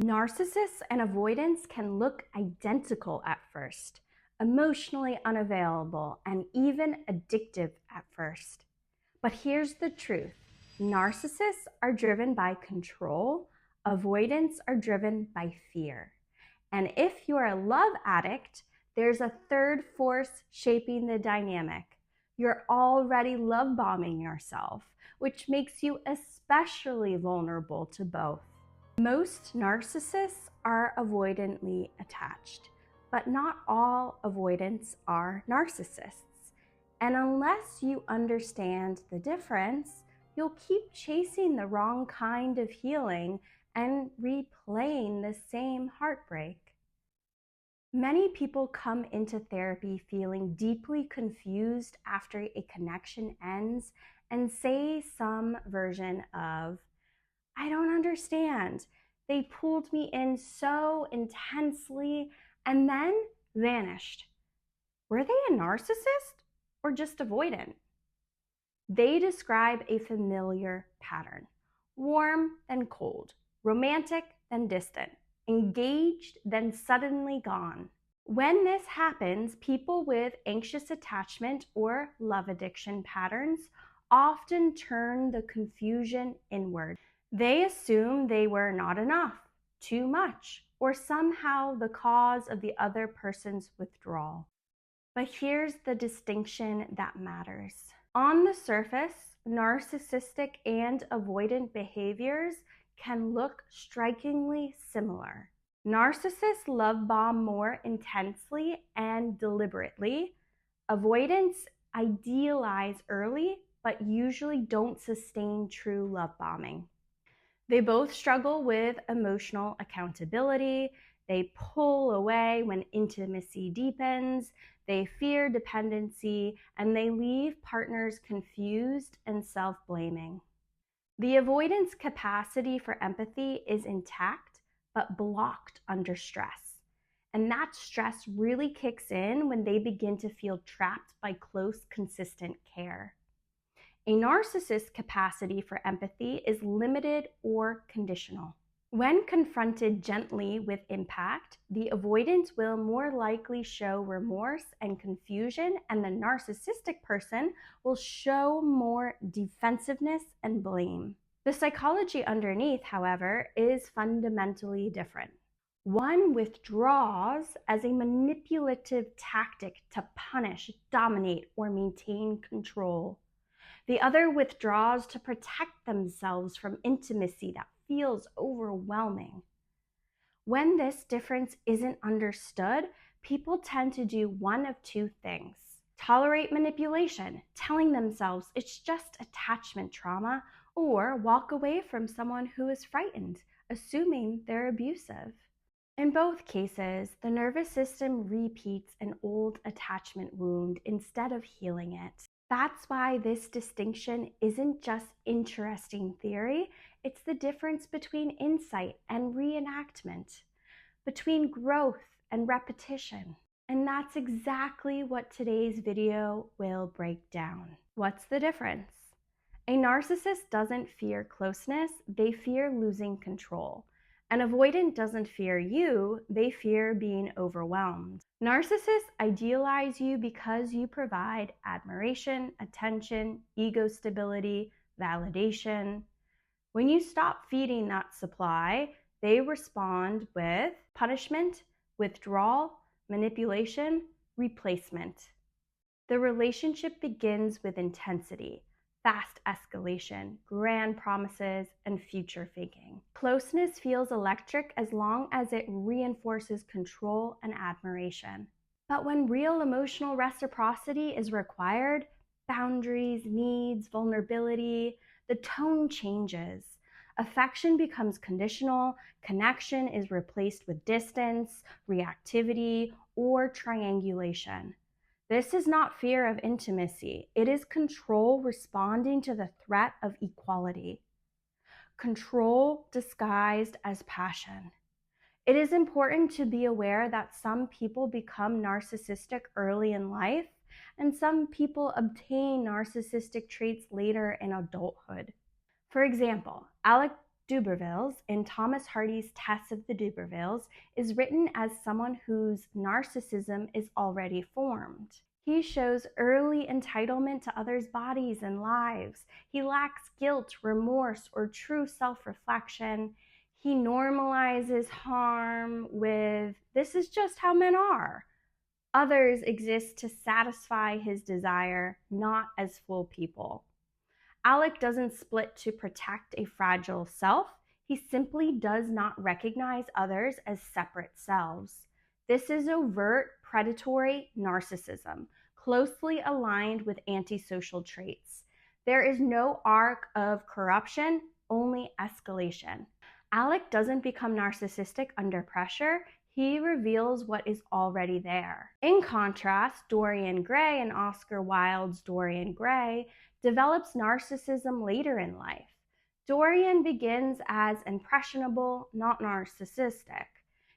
Narcissists and avoidants can look identical at first, emotionally unavailable, and even addictive at first. But here's the truth. Narcissists are driven by control, avoidants are driven by fear. And if you're a love addict, there's a third force shaping the dynamic. You're already love bombing yourself, which makes you especially vulnerable to both. Most narcissists are avoidantly attached, but not all avoidants are narcissists. And unless you understand the difference, you'll keep chasing the wrong kind of healing and replaying the same heartbreak. Many people come into therapy feeling deeply confused after a connection ends and say some version of, "I don't understand. They pulled me in so intensely and then vanished." Were they a narcissist or just avoidant? They describe a familiar pattern: warm, then cold, romantic, then distant, engaged, then suddenly gone. When this happens, people with anxious attachment or love addiction patterns often turn the confusion inward. They assume they were not enough, too much, or somehow the cause of the other person's withdrawal. But here's the distinction that matters. On the surface, narcissistic and avoidant behaviors can look strikingly similar. Narcissists love bomb more intensely and deliberately. Avoidants idealize early, but usually don't sustain true love bombing. They both struggle with emotional accountability. They pull away when intimacy deepens. They fear dependency, and they leave partners confused and self-blaming. The avoidance capacity for empathy is intact, but blocked under stress. And that stress really kicks in when they begin to feel trapped by close, consistent care. A narcissist's capacity for empathy is limited or conditional. When confronted gently with impact, the avoidant will more likely show remorse and confusion, and the narcissistic person will show more defensiveness and blame. The psychology underneath, however, is fundamentally different. One withdraws as a manipulative tactic to punish, dominate, or maintain control. The other withdraws to protect themselves from intimacy that feels overwhelming. When this difference isn't understood, people tend to do one of two things: tolerate manipulation, telling themselves it's just attachment trauma, or walk away from someone who is frightened, assuming they're abusive. In both cases, the nervous system repeats an old attachment wound instead of healing it. That's why this distinction isn't just interesting theory, it's the difference between insight and reenactment, between growth and repetition. And that's exactly what today's video will break down. What's the difference? A narcissist doesn't fear closeness, they fear losing control. An avoidant doesn't fear you, they fear being overwhelmed. Narcissists idealize you because you provide admiration, attention, ego stability, validation. When you stop feeding that supply, they respond with punishment, withdrawal, manipulation, replacement. The relationship begins with intensity, fast escalation, grand promises, and future faking. Closeness feels electric as long as it reinforces control and admiration. But when real emotional reciprocity is required, boundaries, needs, vulnerability, the tone changes. Affection becomes conditional, connection is replaced with distance, reactivity, or triangulation. This is not fear of intimacy. It is control responding to the threat of equality. Control disguised as passion. It is important to be aware that some people become narcissistic early in life, and some people obtain narcissistic traits later in adulthood. For example, D'Urbervilles in Thomas Hardy's Test of the D'Urbervilles is written as someone whose narcissism is already formed. He shows early entitlement to others' bodies and lives. He lacks guilt, remorse, or true self-reflection. He normalizes harm with, "This is just how men are." Others exist to satisfy his desire, not as full people. Alec doesn't split to protect a fragile self. He simply does not recognize others as separate selves. This is overt, predatory narcissism, closely aligned with antisocial traits. There is no arc of corruption, only escalation. Alec doesn't become narcissistic under pressure. He reveals what is already there. In contrast, Dorian Gray and Oscar Wilde's Dorian Gray develops narcissism later in life. Dorian begins as impressionable, not narcissistic.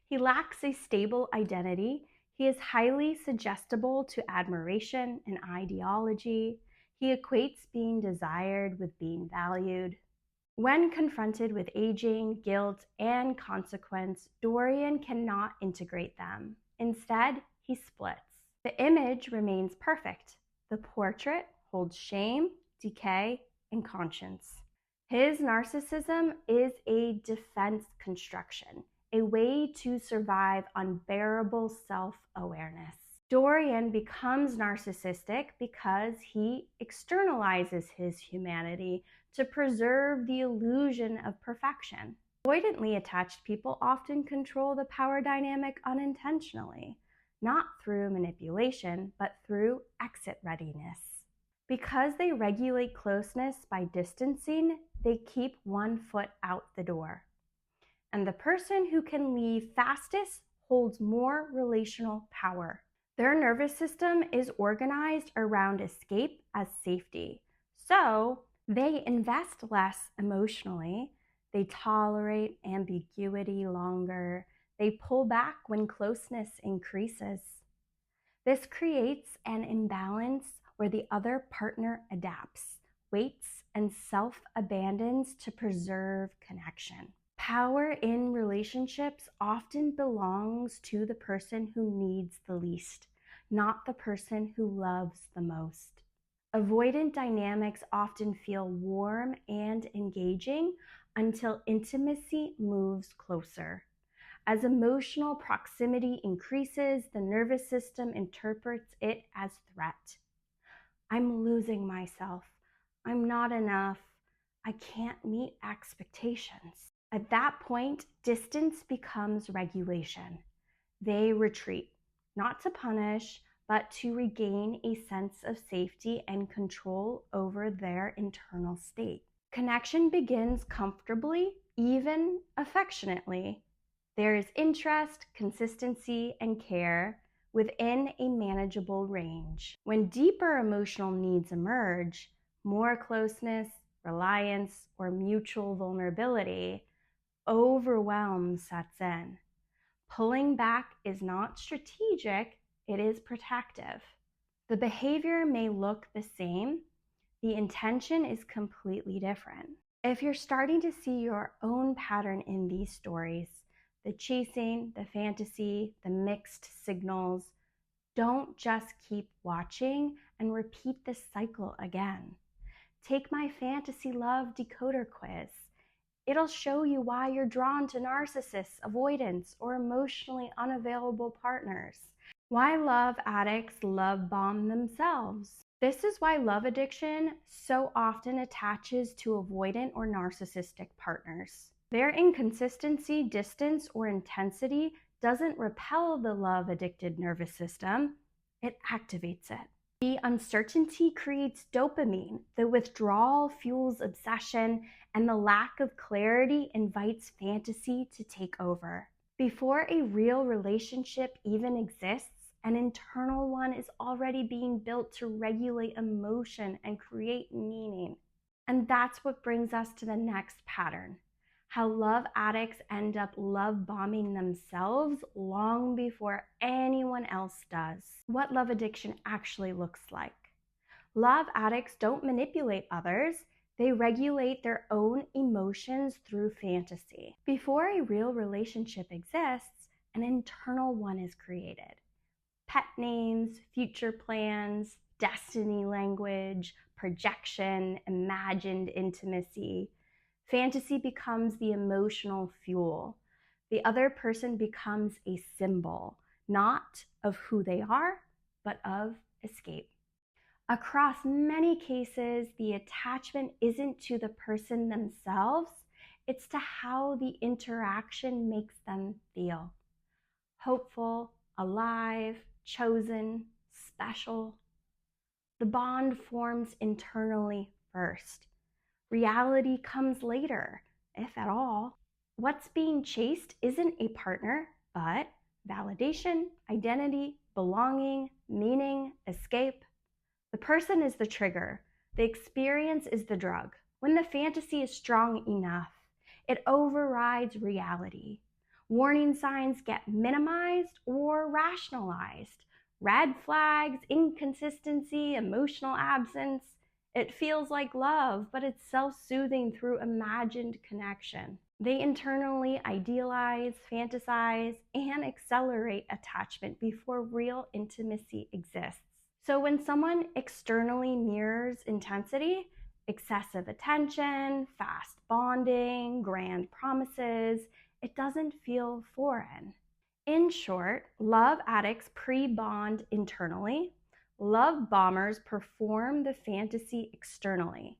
He lacks a stable identity. He is highly suggestible to admiration and ideology. He equates being desired with being valued. When confronted with aging, guilt, and consequence, Dorian cannot integrate them. Instead, he splits. The image remains perfect. The portrait holds shame, decay, and conscience. His narcissism is a defense construction, a way to survive unbearable self-awareness. Dorian becomes narcissistic because he externalizes his humanity to preserve the illusion of perfection. Avoidantly attached people often control the power dynamic unintentionally, not through manipulation, but through exit readiness. Because they regulate closeness by distancing, they keep one foot out the door. And the person who can leave fastest holds more relational power. Their nervous system is organized around escape as safety. So they invest less emotionally, they tolerate ambiguity longer, they pull back when closeness increases. This creates an imbalance where the other partner adapts, waits, and self-abandons to preserve connection. Power in relationships often belongs to the person who needs the least, not the person who loves the most. Avoidant dynamics often feel warm and engaging until intimacy moves closer. As emotional proximity increases, the nervous system interprets it as threat. I'm losing myself. I'm not enough. I can't meet expectations. At that point, distance becomes regulation. They retreat, not to punish, but to regain a sense of safety and control over their internal state. Connection begins comfortably, even affectionately. There is interest, consistency, and care within a manageable range. When deeper emotional needs emerge, more closeness, reliance, or mutual vulnerability, overwhelm sets in. Pulling back is not strategic, it is protective. The behavior may look the same, the intention is completely different. If you're starting to see your own pattern in these stories, the chasing, the fantasy, the mixed signals, don't just keep watching and repeat this cycle again. Take my fantasy love decoder quiz. It'll show you why you're drawn to narcissists, avoidants, or emotionally unavailable partners. Why love addicts love bomb themselves. This is why love addiction so often attaches to avoidant or narcissistic partners. Their inconsistency, distance, or intensity doesn't repel the love-addicted nervous system, it activates it. The uncertainty creates dopamine, the withdrawal fuels obsession, and the lack of clarity invites fantasy to take over. Before a real relationship even exists, an internal one is already being built to regulate emotion and create meaning. And that's what brings us to the next pattern. How love addicts end up love bombing themselves long before anyone else does. What love addiction actually looks like. Love addicts don't manipulate others, They regulate their own emotions through fantasy. Before a real relationship exists, an internal one is created. Pet names, future plans, destiny language, projection, imagined intimacy. Fantasy becomes the emotional fuel. The other person becomes a symbol, not of who they are, but of escape. Across many cases, the attachment isn't to the person themselves, it's to how the interaction makes them feel. Hopeful, alive, chosen, special. The bond forms internally first. Reality comes later, if at all. What's being chased isn't a partner, but validation, identity, belonging, meaning, escape. The person is the trigger. The experience is the drug. When the fantasy is strong enough, it overrides reality. Warning signs get minimized or rationalized. Red flags, inconsistency, emotional absence. It feels like love, but it's self-soothing through imagined connection. They internally idealize, fantasize, and accelerate attachment before real intimacy exists. So when someone externally mirrors intensity, excessive attention, fast bonding, grand promises, it doesn't feel foreign. In short, love addicts pre-bond internally. Love bombers perform the fantasy externally.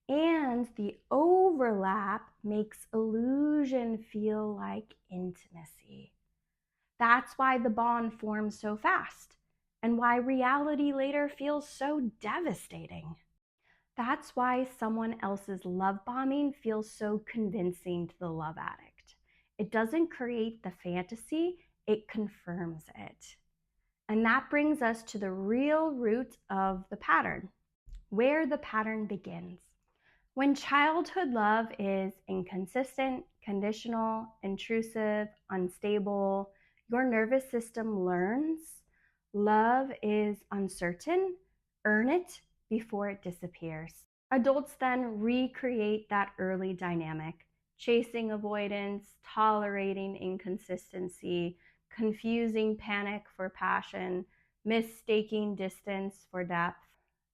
And the overlap makes illusion feel like intimacy. That's why the bond forms so fast, and why reality later feels so devastating. That's why someone else's love bombing feels so convincing to the love addict. It doesn't create the fantasy, it confirms it. And that brings us to the real root of the pattern, where the pattern begins. When childhood love is inconsistent, conditional, intrusive, unstable, your nervous system learns love is uncertain, earn it before it disappears. Adults then recreate that early dynamic, chasing avoidance, tolerating inconsistency, confusing panic for passion, mistaking distance for depth.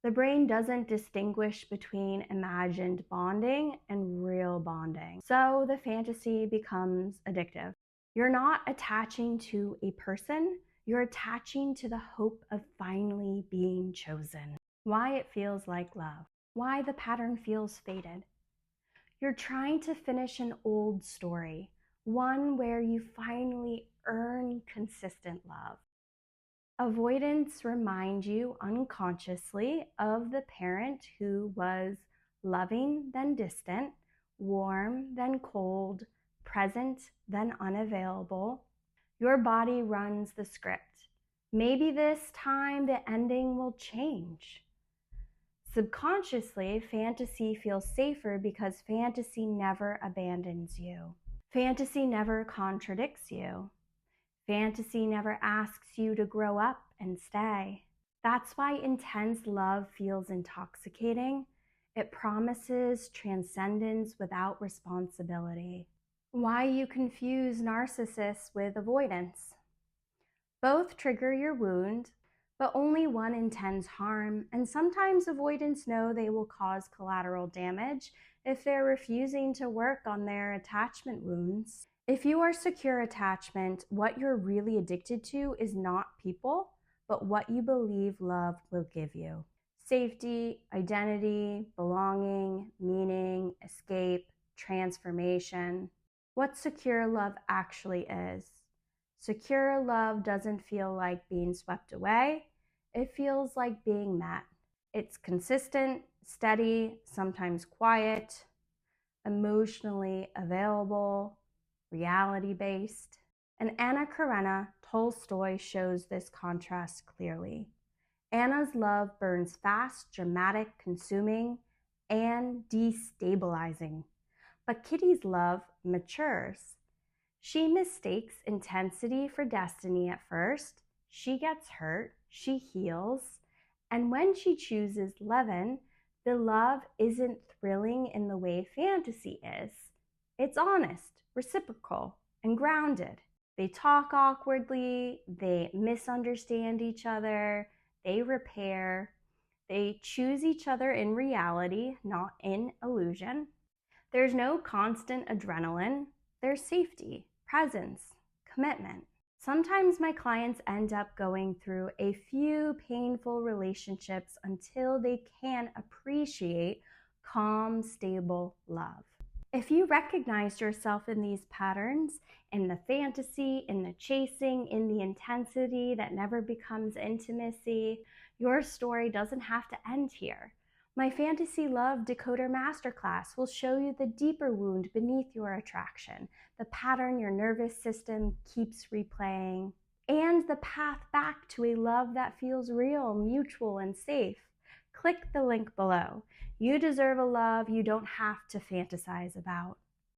The brain doesn't distinguish between imagined bonding and real bonding, so the fantasy becomes addictive. You're not attaching to a person, you're attaching to the hope of finally being chosen. Why it feels like love, why the pattern feels faded. You're trying to finish an old story, one where you finally earn consistent love. Avoidance reminds you unconsciously of the parent who was loving then distant, warm then cold, present then unavailable. Your body runs the script. Maybe this time the ending will change. Subconsciously, fantasy feels safer because fantasy never abandons you. Fantasy never contradicts you. Fantasy never asks you to grow up and stay. That's why intense love feels intoxicating. It promises transcendence without responsibility. Why you confuse narcissists with avoidance. Both trigger your wound, but only one intends harm, and sometimes avoidants know they will cause collateral damage if they're refusing to work on their attachment wounds. If you are secure attachment, what you're really addicted to is not people, but what you believe love will give you. Safety, identity, belonging, meaning, escape, transformation. What secure love actually is. Secure love doesn't feel like being swept away. It feels like being met. It's consistent, steady, sometimes quiet, emotionally available, reality-based. And Anna Karenina Tolstoy shows this contrast clearly. Anna's love burns fast, dramatic, consuming, and destabilizing. But Kitty's love matures. She mistakes intensity for destiny at first. She gets hurt, she heals, and when she chooses Levin, the love isn't thrilling in the way fantasy is. It's honest, reciprocal, and grounded. They talk awkwardly, they misunderstand each other, they repair, they choose each other in reality, not in illusion. There's no constant adrenaline, there's safety, presence, commitment. Sometimes my clients end up going through a few painful relationships until they can appreciate calm, stable love. If you recognized yourself in these patterns, in the fantasy, in the chasing, in the intensity that never becomes intimacy, your story doesn't have to end here. My Fantasy Love Decoder Masterclass will show you the deeper wound beneath your attraction, the pattern your nervous system keeps replaying, and the path back to a love that feels real, mutual, and safe. Click the link below. You deserve a love you don't have to fantasize about.